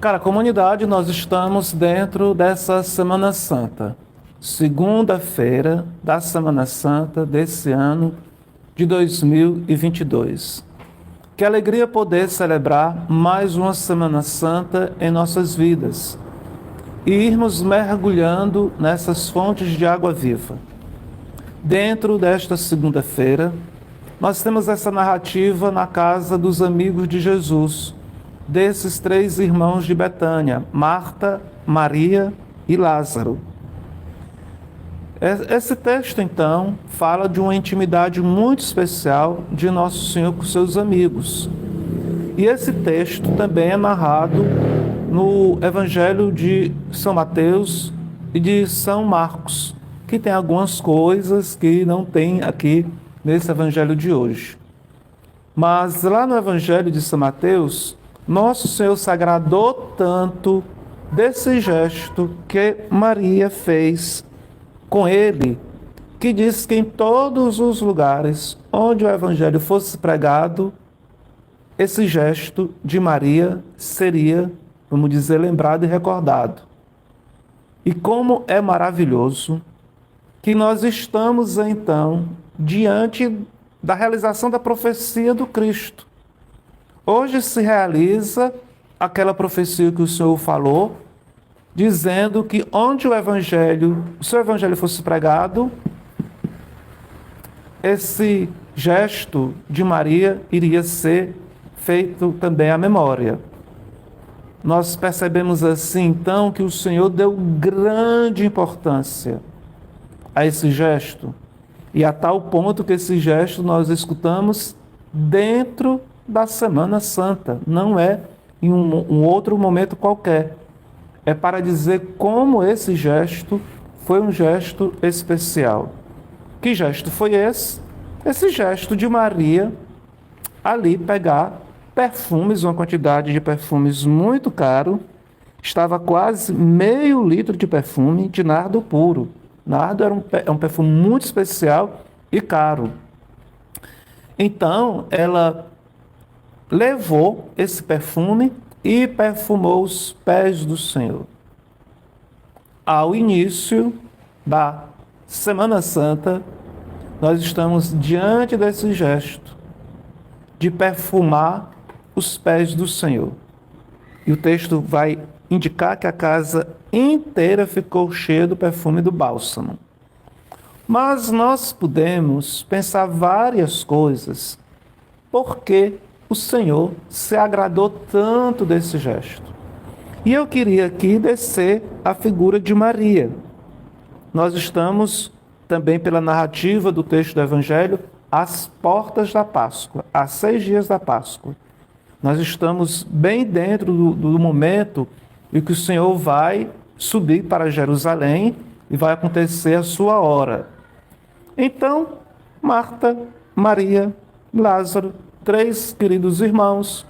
Cara, comunidade, nós estamos dentro dessa Semana Santa. Segunda-feira da Semana Santa desse ano de 2022. Que alegria poder celebrar mais uma Semana Santa em nossas vidas e irmos mergulhando nessas fontes de água viva. Dentro desta segunda-feira, nós temos essa narrativa na casa dos amigos de Jesus, desses três irmãos de Betânia, Marta, Maria e Lázaro. Esse texto, então, fala de uma intimidade muito especial de Nosso Senhor com seus amigos. E esse texto também é narrado no Evangelho de São Mateus e de São Marcos, que tem algumas coisas que não tem aqui nesse Evangelho de hoje. Mas lá no Evangelho de São Mateus, Nosso Senhor se agradou tanto desse gesto que Maria fez com ele, que diz que em todos os lugares onde o Evangelho fosse pregado, esse gesto de Maria seria, vamos dizer, lembrado e recordado. E como é maravilhoso que nós estamos, então, diante da realização da profecia do Cristo. Hoje se realiza aquela profecia que o Senhor falou, dizendo que onde o seu evangelho fosse pregado, esse gesto de Maria iria ser feito também à memória. Nós percebemos assim, então, que o Senhor deu grande importância a esse gesto, e a tal ponto que esse gesto nós escutamos dentro da Semana Santa, não é em um outro momento qualquer. É para dizer como esse gesto foi um gesto especial. Que gesto foi esse? Esse gesto de Maria ali pegar perfumes, uma quantidade de perfumes muito caro, estava quase meio litro de perfume de nardo puro. Nardo é um perfume muito especial e caro. Então, ela levou esse perfume e perfumou os pés do Senhor. Ao início da Semana Santa, nós estamos diante desse gesto de perfumar os pés do Senhor. E o texto vai indicar que a casa inteira ficou cheia do perfume do bálsamo. Mas nós podemos pensar várias coisas, porque o Senhor se agradou tanto desse gesto. E eu queria aqui descer a figura de Maria. Nós estamos também, pela narrativa do texto do Evangelho, às portas da Páscoa, há 6 dias da Páscoa. Nós estamos bem dentro do momento em que o Senhor vai subir para Jerusalém e vai acontecer a sua hora. Então, Marta, Maria, Lázaro, 3 queridos irmãos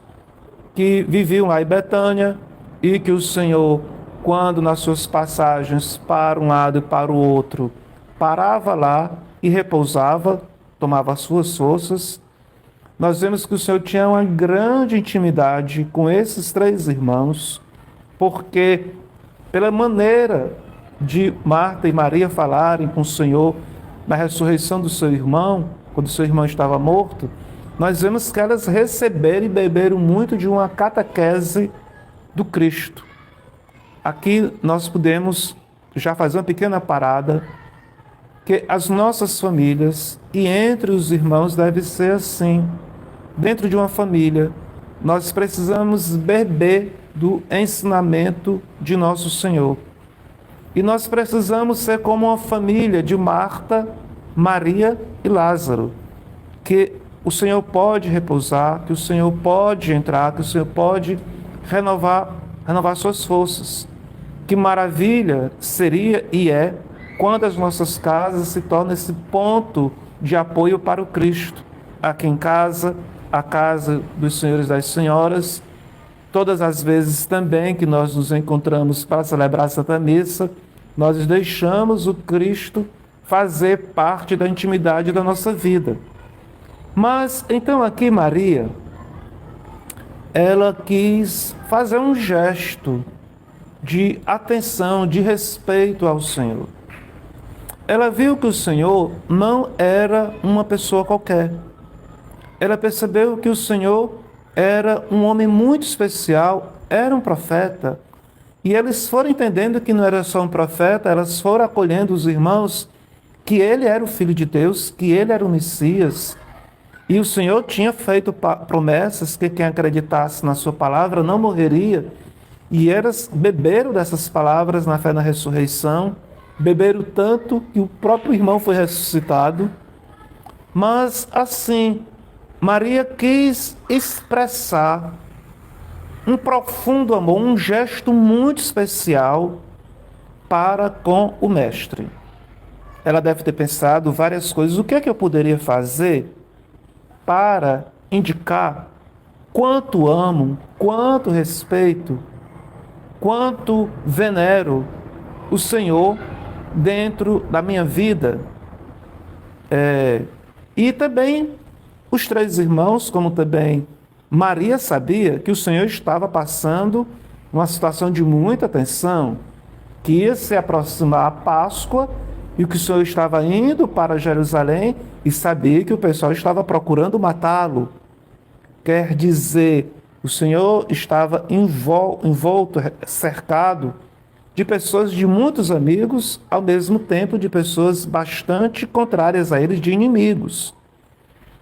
que viviam lá em Betânia e que o Senhor, quando nas suas passagens para um lado e para o outro, parava lá e repousava, tomava as suas forças. Nós vemos que o Senhor tinha uma grande intimidade com esses 3 irmãos, porque pela maneira de Marta e Maria falarem com o Senhor na ressurreição do seu irmão, quando seu irmão estava morto, nós vemos que elas receberam e beberam muito de uma catequese do Cristo. Aqui nós podemos já fazer uma pequena parada, que as nossas famílias e entre os irmãos deve ser assim. Dentro de uma família, nós precisamos beber do ensinamento de nosso Senhor. E nós precisamos ser como uma família de Marta, Maria e Lázaro, que o Senhor pode repousar, que o Senhor pode entrar, que o Senhor pode renovar suas forças. Que maravilha seria e é quando as nossas casas se tornam esse ponto de apoio para o Cristo. Aqui em casa, a casa dos senhores e das senhoras, todas as vezes também que nós nos encontramos para celebrar a Santa Missa, nós deixamos o Cristo fazer parte da intimidade da nossa vida. Mas, então aqui Maria, ela quis fazer um gesto de atenção, de respeito ao Senhor. Ela viu que o Senhor não era uma pessoa qualquer. Ela percebeu que o Senhor era um homem muito especial, era um profeta. E eles foram entendendo que não era só um profeta, elas foram acolhendo os irmãos, que ele era o Filho de Deus, que ele era o Messias. E o Senhor tinha feito promessas que quem acreditasse na sua palavra não morreria. E elas beberam dessas palavras na fé na ressurreição, beberam tanto que o próprio irmão foi ressuscitado. Mas assim, Maria quis expressar um profundo amor, um gesto muito especial para com o Mestre. Ela deve ter pensado várias coisas. O que é que eu poderia fazer para indicar quanto amo, quanto respeito, quanto venero o Senhor dentro da minha vida? E também os três irmãos, como também Maria, sabia que o Senhor estava passando uma situação de muita tensão, que ia se aproximar a Páscoa e que o Senhor estava indo para Jerusalém e sabia que o pessoal estava procurando matá-lo. Quer dizer, o Senhor estava envolto, cercado de pessoas, de muitos amigos, ao mesmo tempo de pessoas bastante contrárias a ele, de inimigos.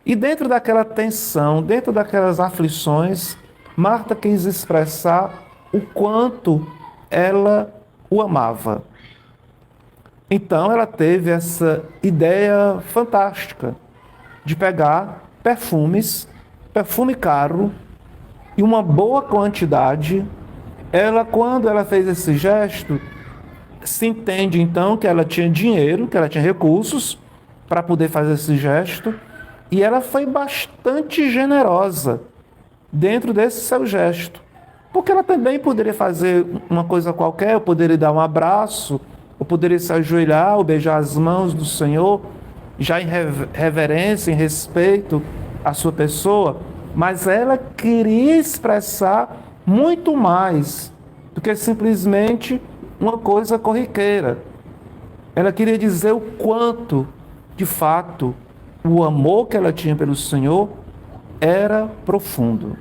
E dentro daquela tensão, dentro daquelas aflições, Marta quis expressar o quanto ela o amava. Então ela teve essa ideia fantástica de pegar perfume caro e uma boa quantidade. Quando ela fez esse gesto, se entende então que ela tinha dinheiro, que ela tinha recursos para poder fazer esse gesto. E ela foi bastante generosa dentro desse seu gesto. Porque ela também poderia fazer uma coisa qualquer, eu poderia dar um abraço, eu poderia se ajoelhar ou beijar as mãos do Senhor, já em reverência, em respeito à sua pessoa. Mas ela queria expressar muito mais do que simplesmente uma coisa corriqueira. Ela queria dizer o quanto, de fato, o amor que ela tinha pelo Senhor era profundo.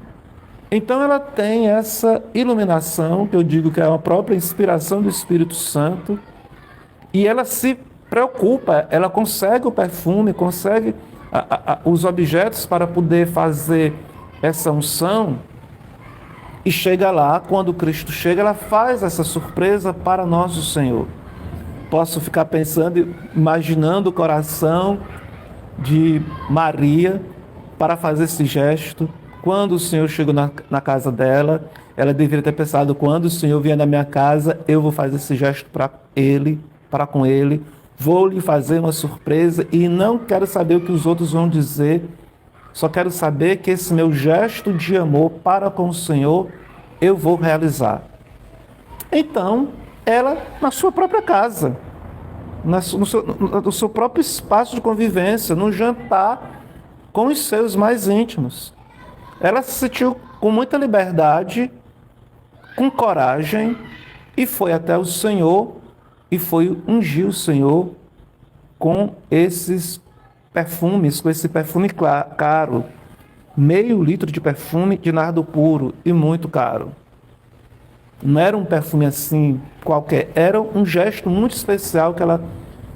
Então ela tem essa iluminação, que eu digo que é uma própria inspiração do Espírito Santo, e ela se preocupa, ela consegue o perfume, consegue os objetos para poder fazer essa unção, e chega lá, quando Cristo chega, ela faz essa surpresa para nosso Senhor. Posso ficar pensando, imaginando o coração de Maria para fazer esse gesto. Quando o Senhor chegou na casa dela, ela deveria ter pensado: quando o Senhor vier na minha casa, eu vou fazer esse gesto para com ele, vou lhe fazer uma surpresa e não quero saber o que os outros vão dizer, só quero saber que esse meu gesto de amor para com o Senhor eu vou realizar. Então, ela, na sua própria casa, no seu próprio espaço de convivência, no jantar com os seus mais íntimos, ela se sentiu com muita liberdade, com coragem, e foi até o Senhor e foi ungir o Senhor com esses perfumes, com esse perfume caro, 0,5 litro de perfume de nardo puro e muito caro. Não era um perfume assim qualquer, era um gesto muito especial que ela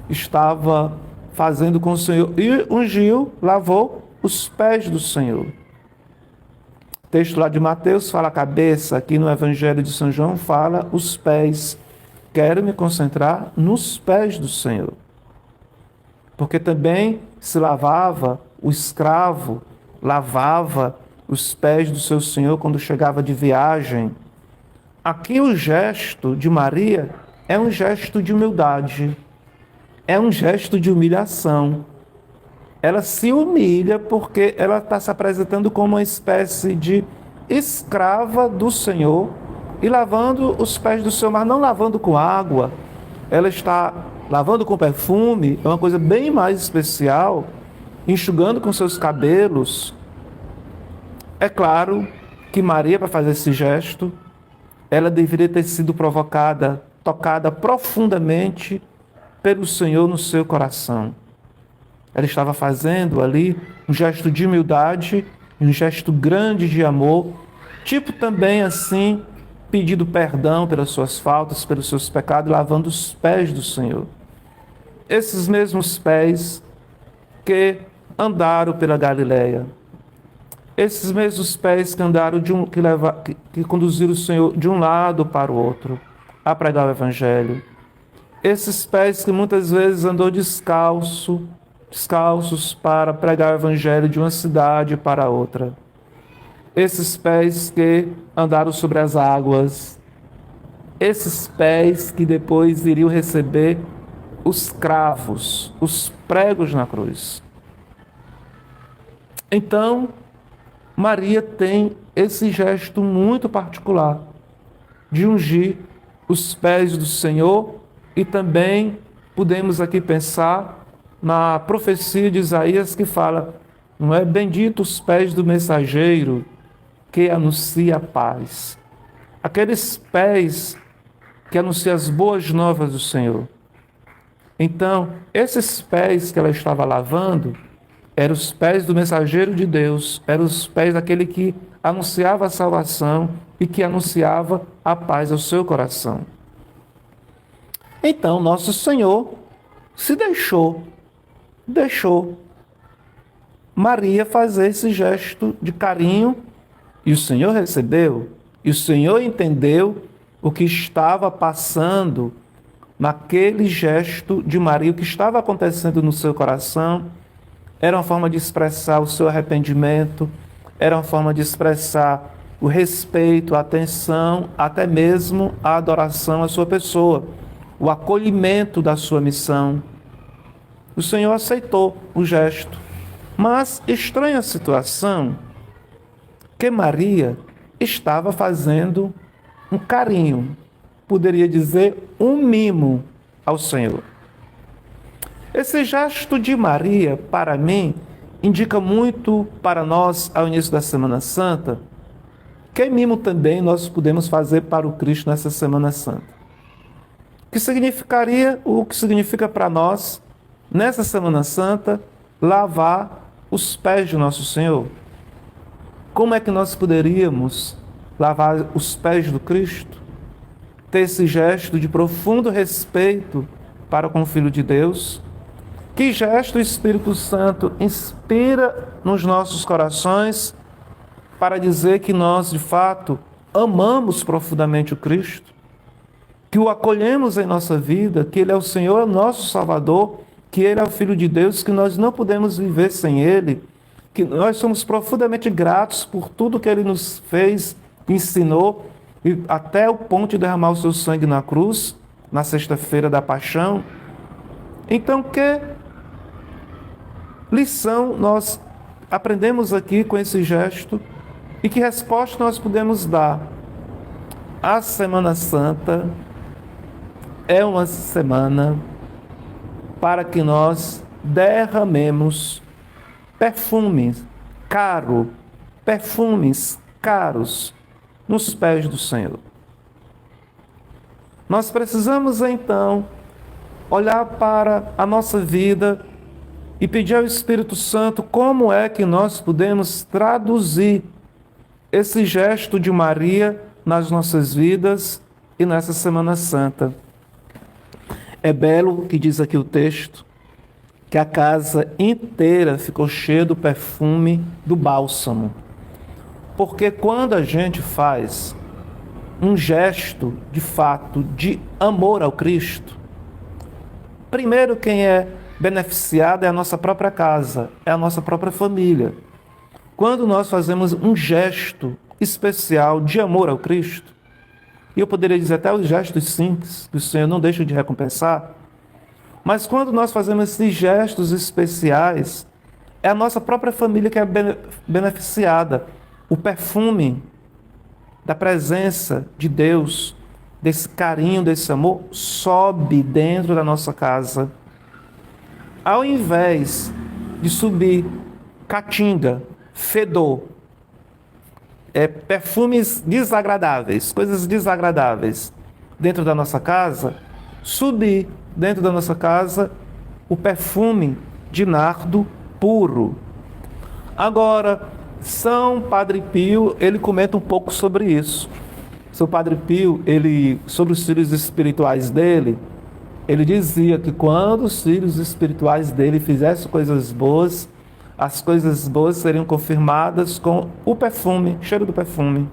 estava fazendo com o Senhor. E ungiu, lavou os pés do Senhor. O texto lá de Mateus fala a cabeça, aqui no Evangelho de São João fala os pés. Quero me concentrar nos pés do Senhor. Porque também se lavava, o escravo lavava os pés do seu Senhor quando chegava de viagem. Aqui o gesto de Maria é um gesto de humildade, é um gesto de humilhação. Ela se humilha porque ela está se apresentando como uma espécie de escrava do Senhor e lavando os pés do Senhor, mas não lavando com água. Ela está lavando com perfume, é uma coisa bem mais especial, enxugando com seus cabelos. É claro que Maria, para fazer esse gesto, ela deveria ter sido provocada, tocada profundamente pelo Senhor no seu coração. Ela estava fazendo ali um gesto de humildade, um gesto grande de amor, tipo também assim, pedindo perdão pelas suas faltas, pelos seus pecados, lavando os pés do Senhor. Esses mesmos pés que andaram pela Galileia, esses mesmos pés que andaram que conduziram o Senhor de um lado para o outro a pregar o Evangelho. Esses pés que muitas vezes andou descalços para pregar o Evangelho de uma cidade para outra. Esses pés que andaram sobre as águas. Esses pés que depois iriam receber os cravos, os pregos na cruz. Então, Maria tem esse gesto muito particular de ungir os pés do Senhor e também podemos aqui pensar na profecia de Isaías que fala, não é? Bendito os pés do mensageiro que anuncia a paz. Aqueles pés que anunciam as boas novas do Senhor. Então, esses pés que ela estava lavando eram os pés do mensageiro de Deus, eram os pés daquele que anunciava a salvação e que anunciava a paz ao seu coração. Então, nosso Senhor se deixou Maria fazer esse gesto de carinho e o Senhor recebeu, e o Senhor entendeu o que estava passando naquele gesto de Maria, o que estava acontecendo no seu coração. Era uma forma de expressar o seu arrependimento, era uma forma de expressar o respeito, a atenção, até mesmo a adoração à sua pessoa, o acolhimento da sua missão. O Senhor aceitou o gesto, mas estranha a situação que Maria estava fazendo um carinho, poderia dizer um mimo ao Senhor. Esse gesto de Maria, para mim, indica muito para nós, ao início da Semana Santa, que mimo também nós podemos fazer para o Cristo nessa Semana Santa. Que significaria, o que significa para nós, nessa Semana Santa, lavar os pés de nosso Senhor. Como é que nós poderíamos lavar os pés do Cristo? Ter esse gesto de profundo respeito para com o Filho de Deus. Que gesto o Espírito Santo inspira nos nossos corações para dizer que nós, de fato, amamos profundamente o Cristo, que o acolhemos em nossa vida, que Ele é o Senhor, nosso Salvador, que Ele é o Filho de Deus, que nós não podemos viver sem Ele, que nós somos profundamente gratos por tudo que Ele nos fez, ensinou, e até o ponto de derramar o seu sangue na cruz, na sexta-feira da paixão. Então, que lição nós aprendemos aqui com esse gesto e que resposta nós podemos dar? A Semana Santa é uma semana para que nós derramemos perfumes caros nos pés do Senhor. Nós precisamos então olhar para a nossa vida e pedir ao Espírito Santo como é que nós podemos traduzir esse gesto de Maria nas nossas vidas e nessa Semana Santa. É belo que diz aqui o texto, que a casa inteira ficou cheia do perfume do bálsamo. Porque quando a gente faz um gesto, de fato, de amor ao Cristo, primeiro quem é beneficiado é a nossa própria casa, é a nossa própria família. Quando nós fazemos um gesto especial de amor ao Cristo, e eu poderia dizer até os gestos simples, que o Senhor não deixa de recompensar, mas quando nós fazemos esses gestos especiais, é a nossa própria família que é beneficiada. O perfume da presença de Deus, desse carinho, desse amor, sobe dentro da nossa casa. Ao invés de subir catinga, fedor, perfumes desagradáveis, coisas desagradáveis dentro da nossa casa, subir dentro da nossa casa o perfume de nardo puro. Agora, São Padre Pio, ele comenta um pouco sobre isso. São Padre Pio, sobre os filhos espirituais dele, ele dizia que quando os filhos espirituais dele fizessem coisas boas, as coisas boas seriam confirmadas com o perfume, cheiro do perfume.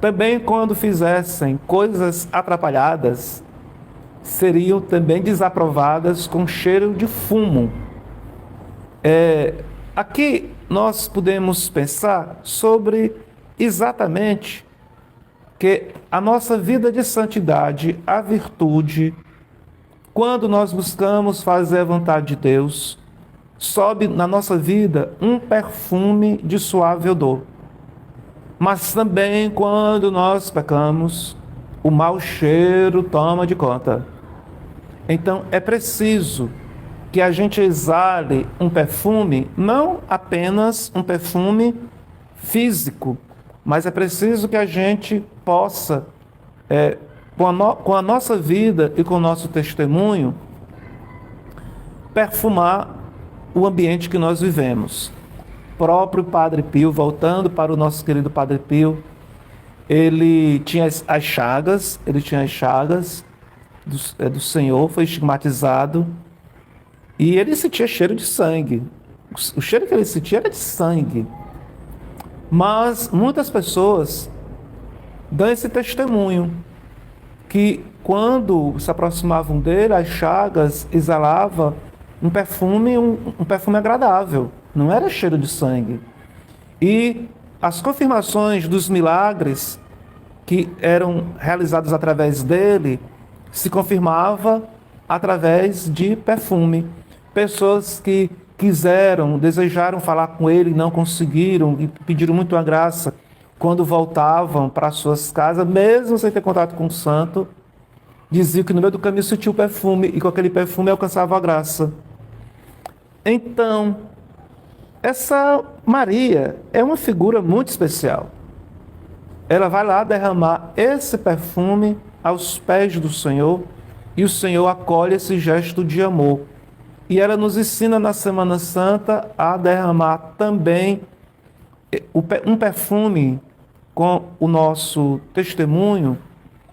Também quando fizessem coisas atrapalhadas, seriam também desaprovadas com cheiro de fumo. Aqui nós podemos pensar sobre exatamente que a nossa vida de santidade, a virtude, quando nós buscamos fazer a vontade de Deus, sobe na nossa vida um perfume de suave odor. Mas também quando nós pecamos, o mau cheiro toma de conta. Então é preciso que a gente exale um perfume, não apenas um perfume físico, mas é preciso que a gente possa, com a nossa vida e com o nosso testemunho, perfumar o ambiente que nós vivemos. O próprio Padre Pio, voltando para o nosso querido Padre Pio, ele tinha as chagas do Senhor, foi estigmatizado, e ele sentia cheiro de sangue. O cheiro que ele sentia era de sangue. Mas muitas pessoas dão esse testemunho, que quando se aproximavam dele, as chagas exalavam um perfume agradável, não era cheiro de sangue. E as confirmações dos milagres que eram realizados através dele se confirmava através de perfume. Pessoas que desejaram falar com ele, não conseguiram e pediram muito a graça. Quando voltavam para suas casas, mesmo sem ter contato com o santo, diziam que no meio do caminho sentiu o perfume e com aquele perfume alcançava a graça. Então, essa Maria é uma figura muito especial. Ela vai lá derramar esse perfume aos pés do Senhor e o Senhor acolhe esse gesto de amor. E ela nos ensina na Semana Santa a derramar também um perfume com o nosso testemunho,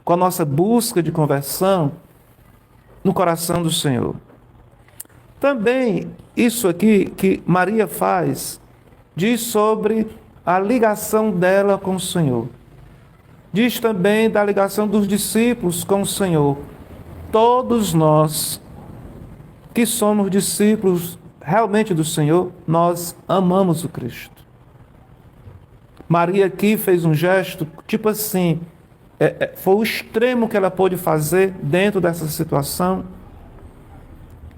com a nossa busca de conversão no coração do Senhor. Também isso aqui que Maria faz diz sobre a ligação dela com o Senhor. Diz também da ligação dos discípulos com o Senhor. Todos nós que somos discípulos realmente do Senhor, nós amamos o Cristo. Maria aqui fez um gesto, tipo assim, foi o extremo que ela pôde fazer dentro dessa situação.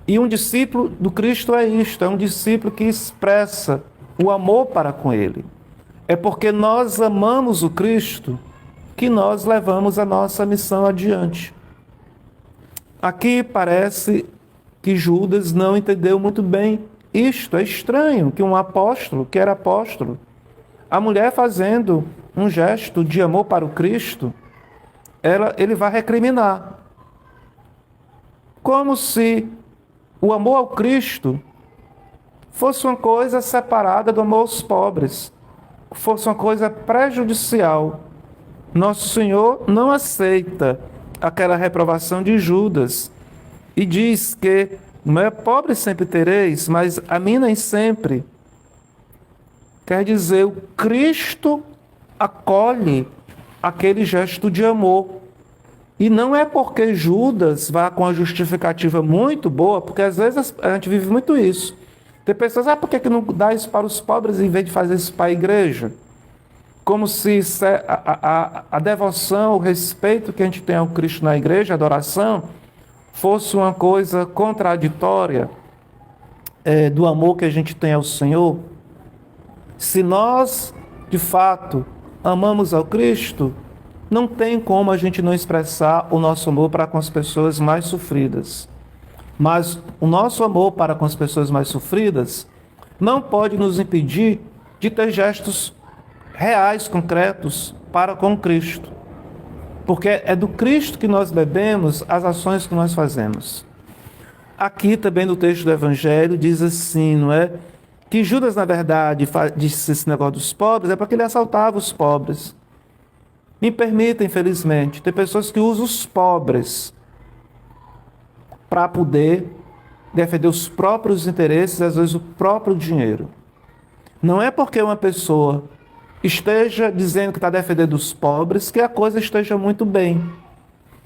E um discípulo do Cristo é isto, é um discípulo que expressa o amor para com Ele. É porque nós amamos o Cristo que nós levamos a nossa missão adiante. Aqui parece que Judas não entendeu muito bem isto. É estranho que um apóstolo, que era apóstolo, a mulher fazendo um gesto de amor para o Cristo, ele vai recriminar. Como se o amor ao Cristo fosse uma coisa separada do amor aos pobres, fosse uma coisa prejudicial. Nosso Senhor não aceita aquela reprovação de Judas e diz que não é pobre sempre tereis, mas a mim nem sempre. Quer dizer, o Cristo acolhe aquele gesto de amor. E não é porque Judas vá com a justificativa muito boa, porque às vezes a gente vive muito isso. Tem pessoas, por que não dá isso para os pobres em vez de fazer isso para a igreja? Como se a devoção, o respeito que a gente tem ao Cristo na igreja, a adoração, fosse uma coisa contraditória do amor que a gente tem ao Senhor. Se nós, de fato, amamos ao Cristo, não tem como a gente não expressar o nosso amor para com as pessoas mais sofridas. Mas o nosso amor para com as pessoas mais sofridas não pode nos impedir de ter gestos reais, concretos, para com Cristo. Porque é do Cristo que nós bebemos as ações que nós fazemos. Aqui também no texto do Evangelho diz assim, não é? Que Judas, na verdade, disse esse negócio dos pobres, é porque ele assaltava os pobres. Me permita, infelizmente, ter pessoas que usam os pobres para poder defender os próprios interesses, às vezes o próprio dinheiro. Não é porque uma pessoa esteja dizendo que está defendendo os pobres que a coisa esteja muito bem.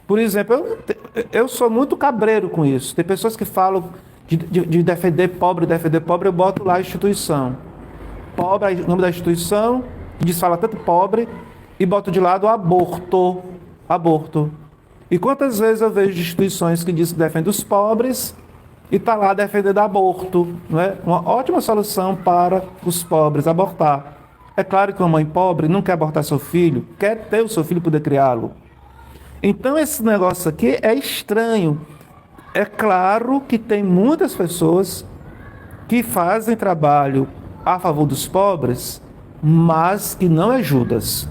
Por exemplo, eu sou muito cabreiro com isso. Tem pessoas que falam de defender pobre, eu boto lá a instituição. Pobre é o nome da instituição, diz fala tanto pobre, e boto de lado aborto. Aborto. E quantas vezes eu vejo instituições que dizem que defendem os pobres e está lá defendendo aborto, não é? Uma ótima solução para os pobres, abortar. É claro que uma mãe pobre não quer abortar seu filho, quer ter o seu filho poder criá-lo. Então esse negócio aqui é estranho. É claro que tem muitas pessoas que fazem trabalho a favor dos pobres, mas que não é Judas.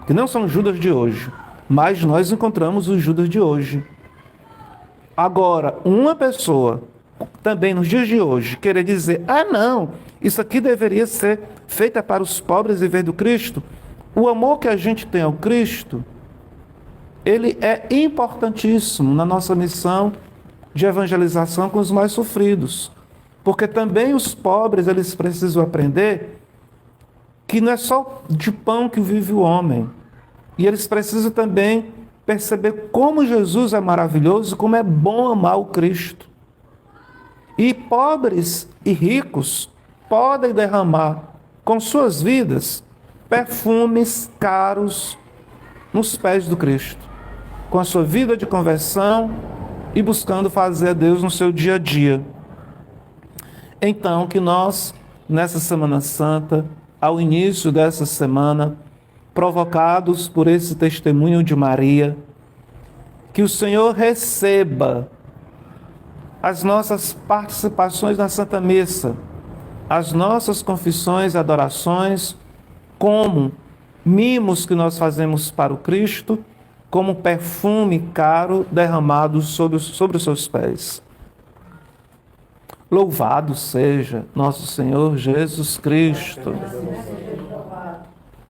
Que não são Judas de hoje. Mas nós encontramos os Judas de hoje. Agora, uma pessoa, também nos dias de hoje, querer dizer, não, isso aqui deveria ser feita para os pobres em vez do Cristo. O amor que a gente tem ao Cristo, ele é importantíssimo na nossa missão de evangelização com os mais sofridos. Porque também os pobres, eles precisam aprender que não é só de pão que vive o homem. E eles precisam também perceber como Jesus é maravilhoso, como é bom amar o Cristo. E pobres e ricos podem derramar com suas vidas perfumes caros nos pés do Cristo, com a sua vida de conversão e buscando fazer a Deus no seu dia a dia. Então, que nós, nessa Semana Santa, ao início dessa semana, provocados por esse testemunho de Maria, que o Senhor receba as nossas participações na Santa Missa, as nossas confissões e adorações, como mimos que nós fazemos para o Cristo, como perfume caro derramado sobre os seus pés. Louvado seja nosso Senhor Jesus Cristo.